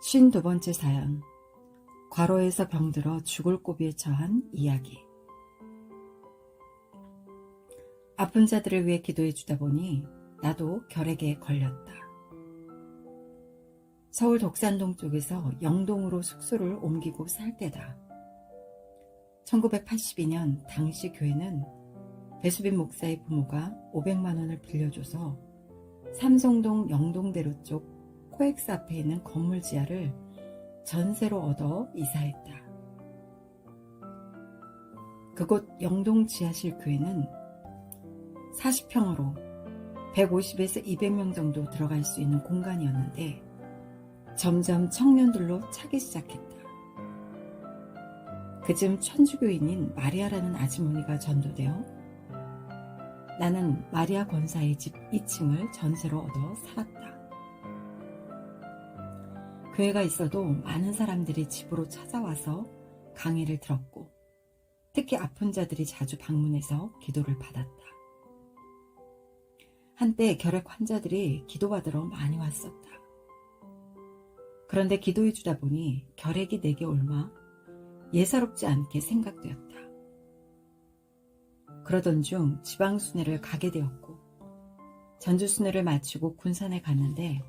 52번째 사연. 과로에서 병들어 죽을 고비에 처한 이야기. 아픈 자들을 위해 기도해 주다 보니 나도 결핵에 걸렸다. 서울 덕산동 쪽에서 영동으로 숙소를 옮기고 살 때다. 1982년 당시 교회는 배수빈 목사의 부모가 500만 원을 빌려줘서 삼성동 영동대로 쪽 코엑스 앞에 있는 건물 지하를 전세로 얻어 이사했다. 그곳 영동 지하실 교회는 40평으로 150에서 200명 정도 들어갈 수 있는 공간이었는데 점점 청년들로 차기 시작했다. 그쯤 천주교인인 마리아라는 아주머니가 전도되어 나는 마리아 권사의 집 2층을 전세로 얻어 살았다. 교회가 있어도 많은 사람들이 집으로 찾아와서 강의를 들었고 특히 아픈 자들이 자주 방문해서 기도를 받았다. 한때 결핵 환자들이 기도받으러 많이 왔었다. 그런데 기도해 주다 보니 결핵이 내게 얼마 예사롭지 않게 생각되었다. 그러던 중 지방순회를 가게 되었고 전주순회를 마치고 군산에 갔는데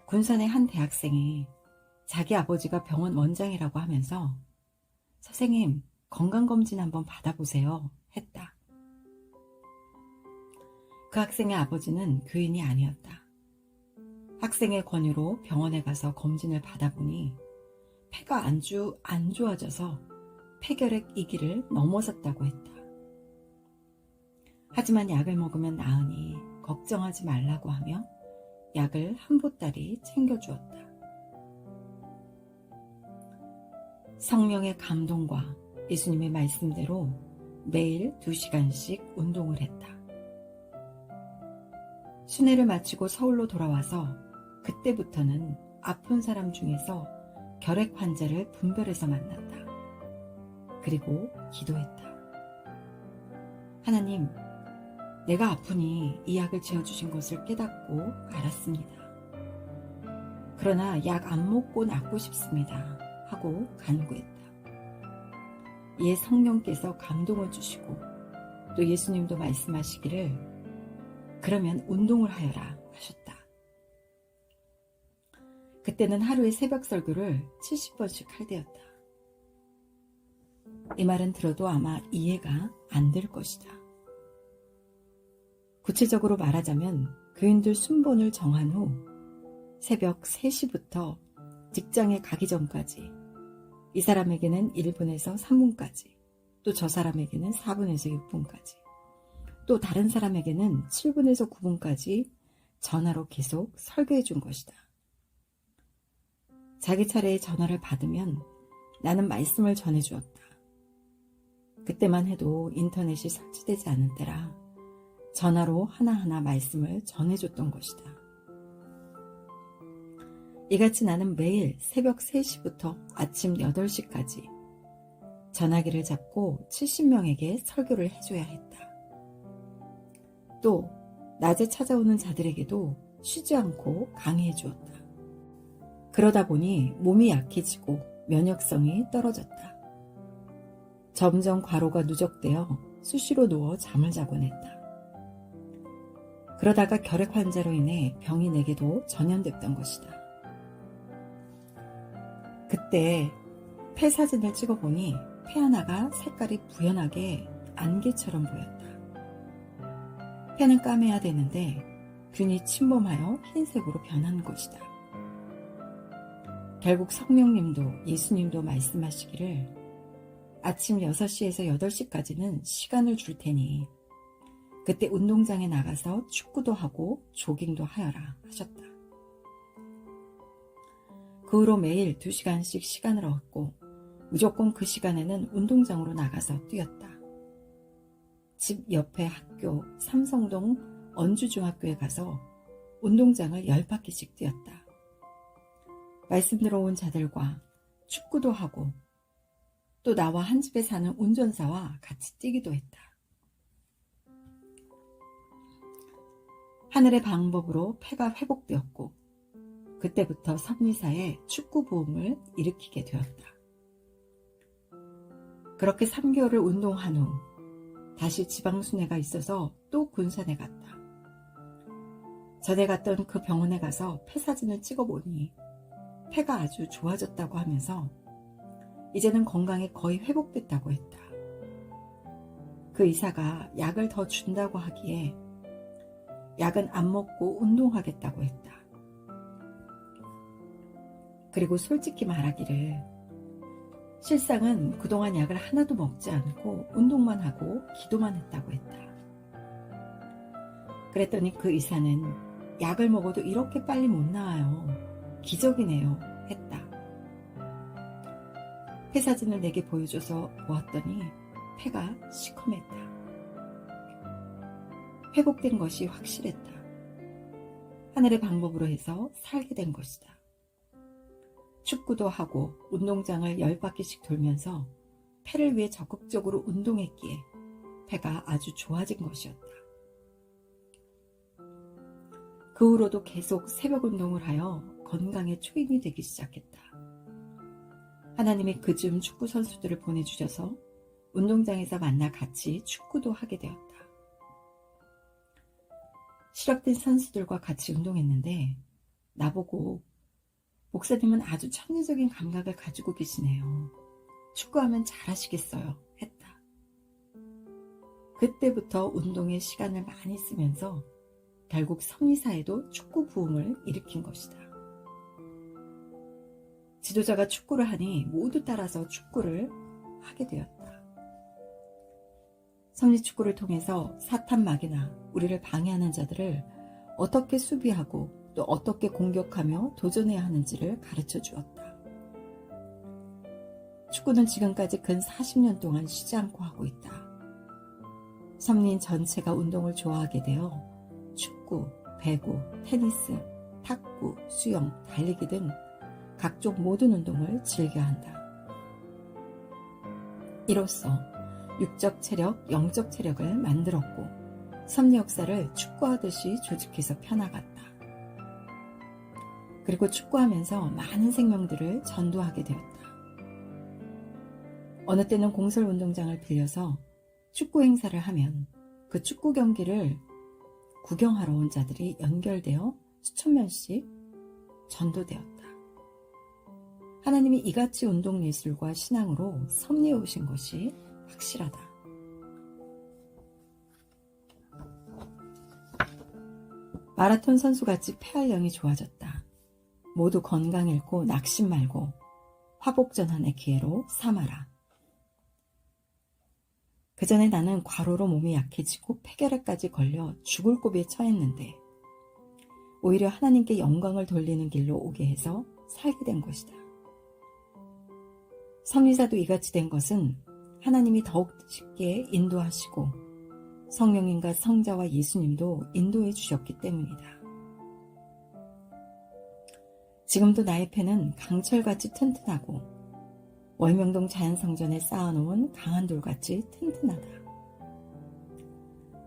군산의 한 대학생이 자기 아버지가 병원 원장이라고 하면서 선생님 건강검진 한번 받아보세요 했다. 그 학생의 아버지는 교인이 아니었다. 학생의 권유로 병원에 가서 검진을 받아보니 폐가 안 좋아져서 폐결핵 2기를 넘어섰다고 했다. 하지만 약을 먹으면 나으니 걱정하지 말라고 하며 약을 한 보따리 챙겨주었다. 성령의 감동과 예수님의 말씀대로 매일 2시간씩 운동을 했다. 순회를 마치고 서울로 돌아와서 그때부터는 아픈 사람 중에서 결핵 환자를 분별해서 만났다. 그리고 기도했다. 하나님, 내가 아프니 이 약을 지어주신 것을 깨닫고 알았습니다. 그러나 약 안 먹고 낫고 싶습니다. 하고 간구했다. 이에 성령께서 감동을 주시고 또 예수님도 말씀하시기를 그러면 운동을 하여라 하셨다. 그때는 하루에 새벽 설교를 70번씩 할 때였다. 이 말은 들어도 아마 이해가 안 될 것이다. 구체적으로 말하자면 교인들 순번을 정한 후 새벽 3시부터 직장에 가기 전까지 이 사람에게는 1분에서 3분까지 또 저 사람에게는 4분에서 6분까지 또 다른 사람에게는 7분에서 9분까지 전화로 계속 설교해 준 것이다. 자기 차례에 전화를 받으면 나는 말씀을 전해 주었다. 그때만 해도 인터넷이 설치되지 않은 때라 전화로 하나하나 말씀을 전해줬던 것이다. 이같이 나는 매일 새벽 3시부터 아침 8시까지 전화기를 잡고 70명에게 설교를 해줘야 했다. 또 낮에 찾아오는 자들에게도 쉬지 않고 강의해 주었다. 그러다 보니 몸이 약해지고 면역성이 떨어졌다. 점점 과로가 누적되어 수시로 누워 잠을 자곤 했다. 그러다가 결핵 환자로 인해 병이 내게도 전염됐던 것이다. 그때 폐 사진을 찍어보니 폐 하나가 색깔이 부연하게 안개처럼 보였다. 폐는 까매야 되는데 균이 침범하여 흰색으로 변한 것이다. 결국 성령님도 예수님도 말씀하시기를 아침 6시에서 8시까지는 시간을 줄 테니 그때 운동장에 나가서 축구도 하고 조깅도 하여라 하셨다. 그 후로 매일 2시간씩 시간을 얻고 무조건 그 시간에는 운동장으로 나가서 뛰었다. 집 옆에 학교 삼성동 언주중학교에 가서 운동장을 10바퀴씩 뛰었다. 말씀 들어온 자들과 축구도 하고 또 나와 한 집에 사는 운전사와 같이 뛰기도 했다. 하늘의 방법으로 폐가 회복되었고 그때부터 섭리사에 축구 부흥을 일으키게 되었다. 그렇게 3개월을 운동한 후 다시 지방순회가 있어서 또 군산에 갔다. 전에 갔던 그 병원에 가서 폐 사진을 찍어보니 폐가 아주 좋아졌다고 하면서 이제는 건강이 거의 회복됐다고 했다. 그 의사가 약을 더 준다고 하기에 약은 안 먹고 운동하겠다고 했다. 그리고 솔직히 말하기를 실상은 그동안 약을 하나도 먹지 않고 운동만 하고 기도만 했다고 했다. 그랬더니 그 의사는 약을 먹어도 이렇게 빨리 못 나아요. 기적이네요. 했다. 폐 사진을 내게 보여줘서 보았더니 폐가 시커맸다. 회복된 것이 확실했다. 하늘의 방법으로 해서 살게 된 것이다. 축구도 하고 운동장을 10바퀴씩 돌면서 폐를 위해 적극적으로 운동했기에 폐가 아주 좋아진 것이었다. 그 후로도 계속 새벽 운동을 하여 건강의 초인이 되기 시작했다. 하나님이 그즈음 축구 선수들을 보내주셔서 운동장에서 만나 같이 축구도 하게 되었다. 실업된 선수들과 같이 운동했는데 나보고 목사님은 아주 천재적인 감각을 가지고 계시네요. 축구하면 잘하시겠어요. 했다. 그때부터 운동에 시간을 많이 쓰면서 결국 섭리사에도 축구 부흥을 일으킨 것이다. 지도자가 축구를 하니 모두 따라서 축구를 하게 되었다. 섭리축구를 통해서 사탄 마귀나 우리를 방해하는 자들을 어떻게 수비하고 또 어떻게 공격하며 도전해야 하는지를 가르쳐 주었다. 축구는 지금까지 근 40년 동안 쉬지 않고 하고 있다. 섭리인 전체가 운동을 좋아하게 되어 축구, 배구, 테니스, 탁구, 수영, 달리기 등 각종 모든 운동을 즐겨한다. 이로써 육적 체력, 영적 체력을 만들었고 섭리 역사를 축구하듯이 조직해서 펴나갔다. 그리고 축구하면서 많은 생명들을 전도하게 되었다. 어느 때는 공설 운동장을 빌려서 축구 행사를 하면 그 축구 경기를 구경하러 온 자들이 연결되어 수천 명씩 전도되었다. 하나님이 이같이 운동 예술과 신앙으로 섭리해 오신 것이 확실하다. 마라톤 선수같이 폐활량이 좋아졌다. 모두 건강 잃고 낙심 말고 화복전환의 기회로 삼아라. 그 전에 나는 과로로 몸이 약해지고 폐결핵까지 걸려 죽을 고비에 처했는데 오히려 하나님께 영광을 돌리는 길로 오게 해서 살게 된 것이다. 섭리사도 이같이 된 것은 하나님이 더욱 쉽게 인도하시고 성령님과 성자와 예수님도 인도해 주셨기 때문이다. 지금도 나의 폐는 강철같이 튼튼하고 월명동 자연성전에 쌓아놓은 강한 돌같이 튼튼하다.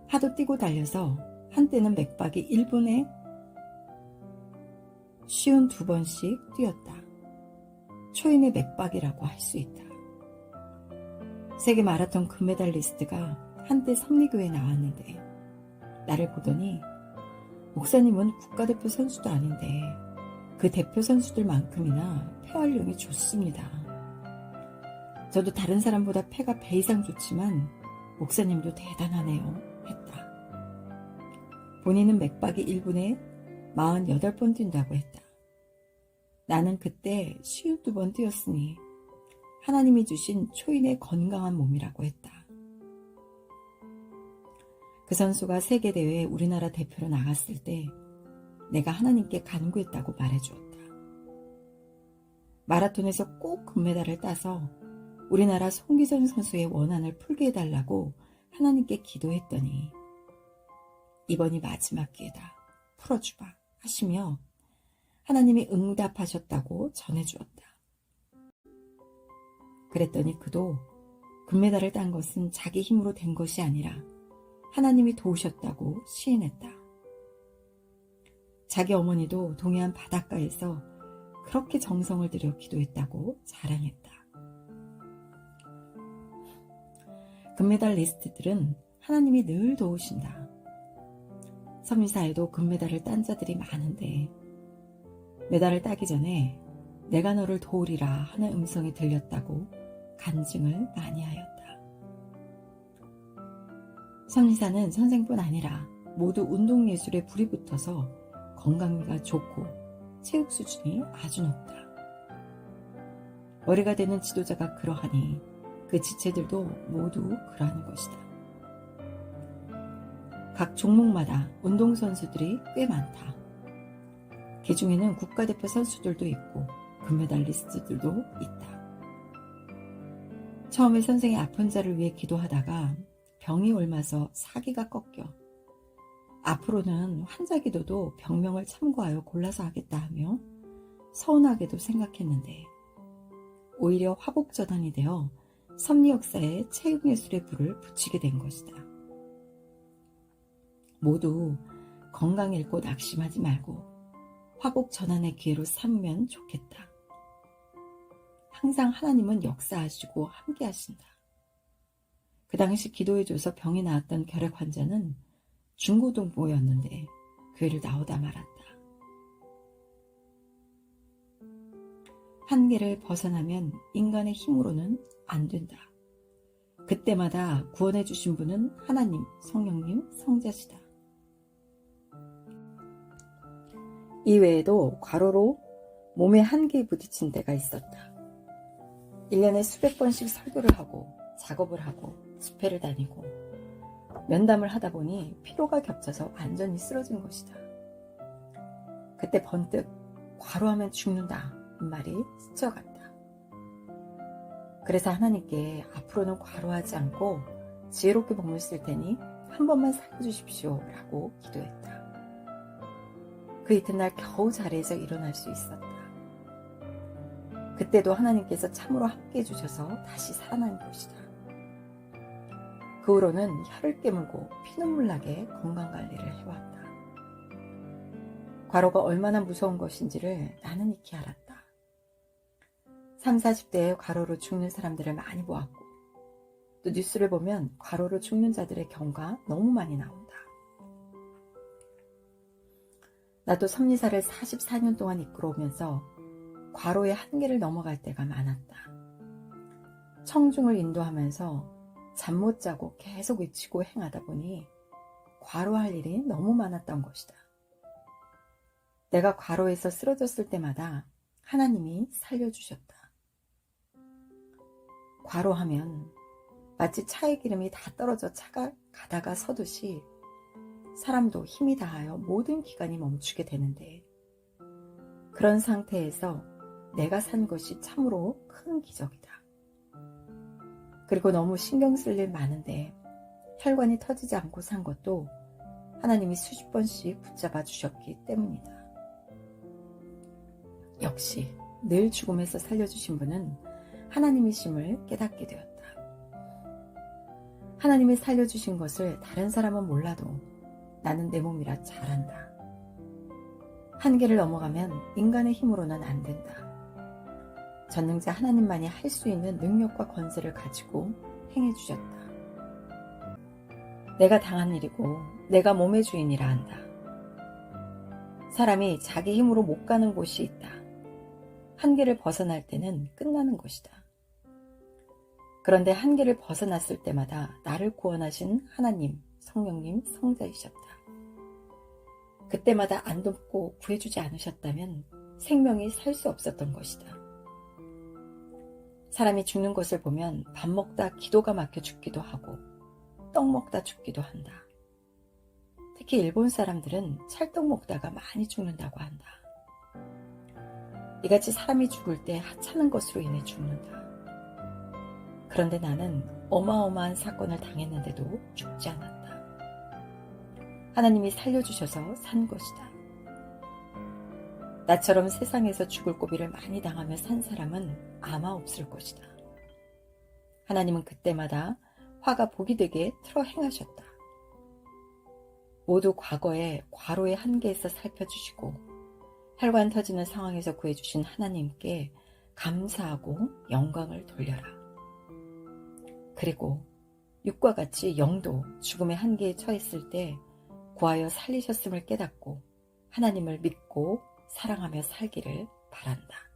하도 뛰고 달려서 한때는 맥박이 1분에 52번씩 뛰었다. 초인의 맥박이라고 할 수 있다. 세계 마라톤 금메달리스트가 한때 섭리교회에 나왔는데 나를 보더니 목사님은 국가대표 선수도 아닌데 그 대표 선수들만큼이나 폐활량이 좋습니다. 저도 다른 사람보다 폐가 배 이상 좋지만 목사님도 대단하네요. 했다. 본인은 맥박이 1분에 48번 뛴다고 했다. 나는 그때 52번 뛰었으니 하나님이 주신 초인의 건강한 몸이라고 했다. 그 선수가 세계대회에 우리나라 대표로 나갔을 때 내가 하나님께 간구했다고 말해주었다. 마라톤에서 꼭 금메달을 따서 우리나라 송기정 선수의 원한을 풀게 해달라고 하나님께 기도했더니 이번이 마지막 기회다. 풀어주봐 하시며 하나님이 응답하셨다고 전해주었다. 그랬더니 그도 금메달을 딴 것은 자기 힘으로 된 것이 아니라 하나님이 도우셨다고 시인했다. 자기 어머니도 동해안 바닷가에서 그렇게 정성을 들여 기도했다고 자랑했다. 금메달리스트들은 하나님이 늘 도우신다. 섬리사에도 금메달을 딴 자들이 많은데 메달을 따기 전에 내가 너를 도우리라 하는 음성이 들렸다고 간증을 많이 하였다. 섬리사는 선생뿐 아니라 모두 운동예술에 불이 붙어서 건강미가 좋고 체육 수준이 아주 높다. 머리가 되는 지도자가 그러하니 그 지체들도 모두 그러한 것이다. 각 종목마다 운동선수들이 꽤 많다. 그 중에는 국가대표 선수들도 있고 금메달리스트들도 있다. 처음에 선생의 아픈 자를 위해 기도하다가 병이 옮아서 사기가 꺾여 앞으로는 환자 기도도 병명을 참고하여 골라서 하겠다 하며 서운하게도 생각했는데 오히려 화복전환이 되어 섭리 역사에 체육예술의 불을 붙이게 된 것이다. 모두 건강 잃고 낙심하지 말고 화복전환의 기회로 삼으면 좋겠다. 항상 하나님은 역사하시고 함께 하신다. 그 당시 기도해줘서 병이 나았던 결핵 환자는 중고등부였는데 교회를 나오다 말았다. 한계를 벗어나면 인간의 힘으로는 안 된다. 그때마다 구원해 주신 분은 하나님, 성령님, 성자시다. 이외에도 과로로 몸의 한계에 부딪힌 때가 있었다. 1년에 수백 번씩 설교를 하고 작업을 하고 집회를 다니고 면담을 하다 보니 피로가 겹쳐서 완전히 쓰러진 것이다. 그때 번뜩 과로하면 죽는다 말이 스쳐갔다. 그래서 하나님께 앞으로는 과로하지 않고 지혜롭게 몸을 쓸 테니 한 번만 살려주십시오 라고 기도했다. 그 이튿날 겨우 자리에서 일어날 수 있었다. 그때도 하나님께서 참으로 함께 해주셔서 다시 살아난 것이다. 그 후로는 혀를 깨물고 피눈물 나게 건강관리를 해왔다. 과로가 얼마나 무서운 것인지를 나는 익히 알았다. 30, 40대에 과로로 죽는 사람들을 많이 보았고 또 뉴스를 보면 과로로 죽는 자들의 경우가 너무 많이 나온다. 나도 섭리사를 44년 동안 이끌어오면서 과로의 한계를 넘어갈 때가 많았다. 청중을 인도하면서 잠 못 자고 계속 외치고 행하다 보니 과로할 일이 너무 많았던 것이다. 내가 과로에서 쓰러졌을 때마다 하나님이 살려주셨다. 과로하면 마치 차의 기름이 다 떨어져 차가 가다가 서듯이 사람도 힘이 다하여 모든 기관이 멈추게 되는데 그런 상태에서 내가 산 것이 참으로 큰 기적이다. 그리고 너무 신경 쓸 일 많은데 혈관이 터지지 않고 산 것도 하나님이 수십 번씩 붙잡아 주셨기 때문이다. 역시 늘 죽음에서 살려주신 분은 하나님이심을 깨닫게 되었다. 하나님이 살려주신 것을 다른 사람은 몰라도 나는 내 몸이라 잘 안다. 한계를 넘어가면 인간의 힘으로는 안 된다. 전능자 하나님만이 할 수 있는 능력과 권세를 가지고 행해주셨다. 내가 당한 일이고 내가 몸의 주인이라 한다. 사람이 자기 힘으로 못 가는 곳이 있다. 한계를 벗어날 때는 끝나는 것이다. 그런데 한계를 벗어났을 때마다 나를 구원하신 하나님, 성령님, 성자이셨다. 그때마다 안 돕고 구해주지 않으셨다면 생명이 살 수 없었던 것이다. 사람이 죽는 것을 보면 밥 먹다 기도가 막혀 죽기도 하고 떡 먹다 죽기도 한다. 특히 일본 사람들은 찰떡 먹다가 많이 죽는다고 한다. 이같이 사람이 죽을 때 하찮은 것으로 인해 죽는다. 그런데 나는 어마어마한 사건을 당했는데도 죽지 않았다. 하나님이 살려주셔서 산 것이다. 나처럼 세상에서 죽을 고비를 많이 당하며 산 사람은 아마 없을 것이다. 하나님은 그때마다 화가 복이 되게 틀어 행하셨다. 모두 과거의 과로의 한계에서 살펴주시고 혈관 터지는 상황에서 구해주신 하나님께 감사하고 영광을 돌려라. 그리고 육과 같이 영도 죽음의 한계에 처했을 때 구하여 살리셨음을 깨닫고 하나님을 믿고 사랑하며 살기를 바란다.